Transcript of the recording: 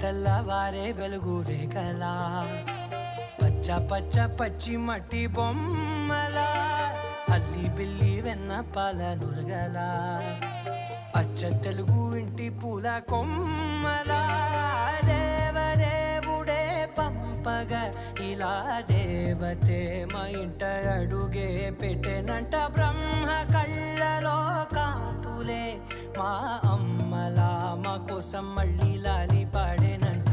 తెల్లవారే వెలుగు రేఖలా పచ్చ పచ్చ పచ్చి మట్టి బొమ్మలా అల్లి బిల్లి వెన్న పాల నురగలా అచ్చ తెలుగు ఇంటి పూల కొమ్మలా దేవదేవుడే పంపగ ఇలా దేవతే మా ఇంట అడుగే పెట్టెనంట బ్రహ్మ కళ్ళలో కాంతులే మా అమ్మలా మా కోసం మళ్ళీ లాలి పాడేనంట.